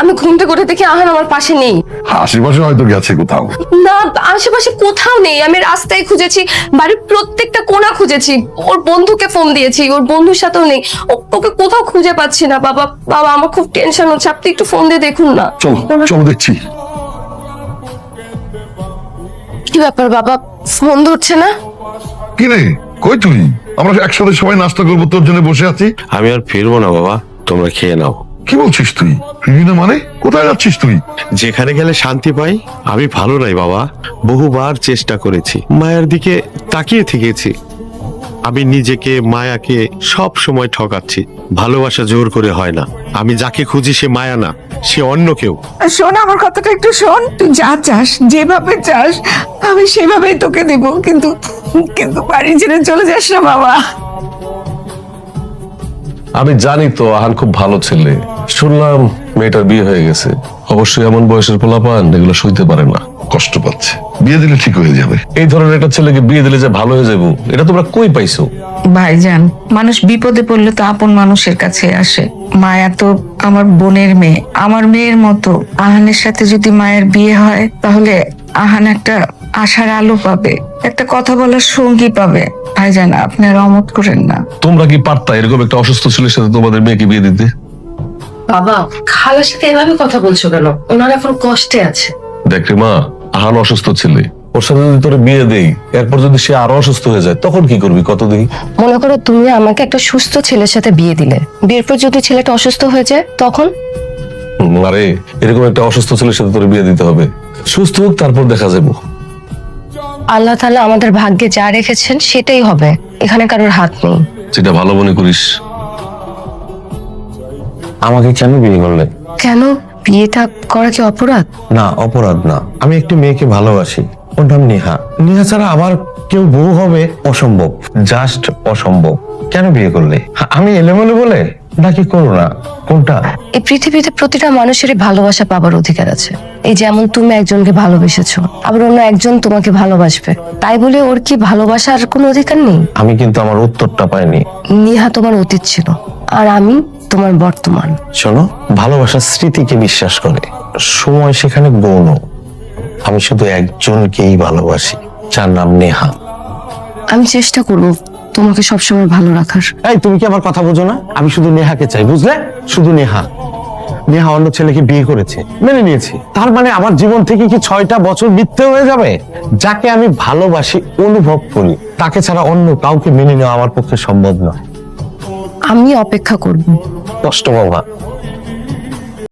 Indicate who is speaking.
Speaker 1: আমি ঘুম থেকে উঠে দেখি আহান আমার পাশে নেই।
Speaker 2: আশেপাশে হয়তো গেছে কোথাও।
Speaker 1: না, আশেপাশে কোথাও নেই। আমি রাস্তায় খুঁজেছি, বাড়ির প্রত্যেকটা কোণা খুঁজেছি, ওর বন্ধুকে ফোন দিয়েছি, ওর বন্ধুর সাথেও নেই। ওকে কোথাও খুঁজে পাচ্ছি না। বাবা বাবা, আমার খুব টেনশন হচ্ছে, আপনি একটু ফোন দিয়ে দেখুন না।
Speaker 2: চলো চলো দেখছি।
Speaker 1: কি ব্যাপার বাবা, ফোন ধরছে না?
Speaker 2: কি রে, কই তুই? আমরা একসাথে সবাই নাস্তা করবো, তোর জন্য বসে আছি।
Speaker 3: আমি আর ফিরবো না বাবা, তোমরা খেয়ে নাও।
Speaker 2: কি বলছিস তুই? ফিরবি না মানে? কোথায় যাচ্ছিস তুই?
Speaker 3: যেখানে গেলে শান্তি পাই। আমি ভালো নাই বাবা, বহুবার চেষ্টা করেছি, মায়ের দিকে তাকিয়ে থেকেছি। আমি নিজেকে মায়াকে সব সময় ঠকাচ্ছি। ভালোবাসা জোর করে হয় না। আমি যাকে খুঁজি সে মায়া না, সে অন্য কেউ।
Speaker 4: শোন, আমার কথাটা একটু শোন। তুই যা চাস, যেভাবে চাস, আমি সেভাবেই তোকে দেব, কিন্তু কিন্তু বাড়ি ছেড়ে চলে যাস না বাবা।
Speaker 5: আমি জানি তো আহান খুব ভালো ছেলে। শুনলাম মেয়েটার বিয়ে হয়ে গেছে। অবশ্যই এমন বয়সের পোলাপান এগুলো সইতে পারে না,
Speaker 2: কষ্ট পাচ্ছে। বিয়ে দিলে ঠিক হয়ে যাবে।
Speaker 5: এই ধরনের একটা ছেলেকে বিয়ে দিলে যে ভালো হয়ে যাবো, এটা তোমরা কই পাইছো?
Speaker 4: ভাইজান, মানুষ বিপদে পড়লে তো আপন মানুষের কাছে আসে। মায়া তো আমার বোনের মেয়ে, আমার মেয়ের মতো। আহানের সাথে যদি মায়ের বিয়ে হয়, তাহলে আহান একটা আশার আলো পাবে, একটা কথা বলার সঙ্গী পাবে। ভাইজান, আপনারা অমত করেন না।
Speaker 5: তোমরা কি পারতা এরকম একটা অসুস্থ ছেলের সাথে তোমাদের মেয়েকে বিয়ে দিতে?
Speaker 1: বাবা, খালার সাথে এভাবে কথা বলছো কেন? ওনার এখন কষ্টে আছে।
Speaker 5: দেখ রে মা, আহান অসুস্থ ছেলে, ওর সাথে যদি তোর বিয়ে দেই, এরপর যদি সে আরো অসুস্থ হয়ে যায়, তখন কি করবি কত দিন?
Speaker 1: মনে করো তুমি আমাকে একটা সুস্থ ছেলের সাথে বিয়ে দিলে, বিয়ের পর যদি ছেলেটা অসুস্থ হয়ে যায় তখন?
Speaker 5: আরে এরকম একটা অসুস্থ ছেলের সাথে তোর বিয়ে দিতে হবে। সুস্থ হোক, তারপর দেখা যাবো।
Speaker 1: আল্লাহ তাআলা আমাদের ভাগ্যে যা রেখেছেন সেটাই হবে, এখানে কারোর হাত নেই।
Speaker 5: যেটা ভালো মনে করিস।
Speaker 6: আমাকে কেন বিয়ে করলে?
Speaker 1: কেন? বিয়েটা করা কি অপরাধ?
Speaker 6: না, অপরাধ না। আমি একটি মেয়েকে ভালোবাসি, ওর নাম নেহা। নেহা ছাড়া আবার কেউ বউ হবে অসম্ভব, জাস্ট অসম্ভব। কেন বিয়ে করলে? আমি এলোমেলো বলে নাকি করোনা? কোনটা?
Speaker 1: এই পৃথিবীতে প্রতিটা মানুষেরই ভালোবাসা পাবার অধিকার আছে। এই যেমন তুমি একজনকে ভালোবেসেছো, আবার অন্য একজন তোমাকে ভালোবাসবে, তাই বলে ওর কি ভালোবাসার কোনো অধিকার নেই?
Speaker 6: আমি কিন্তু আমার উত্তরটা পাইনি।
Speaker 1: নিহা তোমার অতীত ছিল, আর আমি তোমার বর্তমান।
Speaker 6: শোনো, ভালোবাসার স্মৃতিকে বিশ্বাস করে, সময় সেখানে গৌণ। আমি শুধু একজনকেই ভালোবাসি, যার নাম নেহা।
Speaker 1: আমি চেষ্টা করবো তোমাকে সবসময় ভালো রাখার।
Speaker 6: এই, তুমি কি আমার কথা বোঝো না? আমি শুধু নেহাকে চাই, বুঝলে? শুধু নেহা। নেহা অন্য ছেলেকে বিয়ে করেছে, মেনে নিয়েছি। তার মানে আমার জীবন থেকে কি 6টা বছর মিথ্যে হয়ে যাবে? যাকে আমি ভালোবাসি, অনুভব করি, তাকে ছাড়া অন্য কাউকে মেনে নেওয়া আমার পক্ষে সম্ভব নয়।
Speaker 1: আমি অপেক্ষা করব।
Speaker 6: কষ্ট বাবা।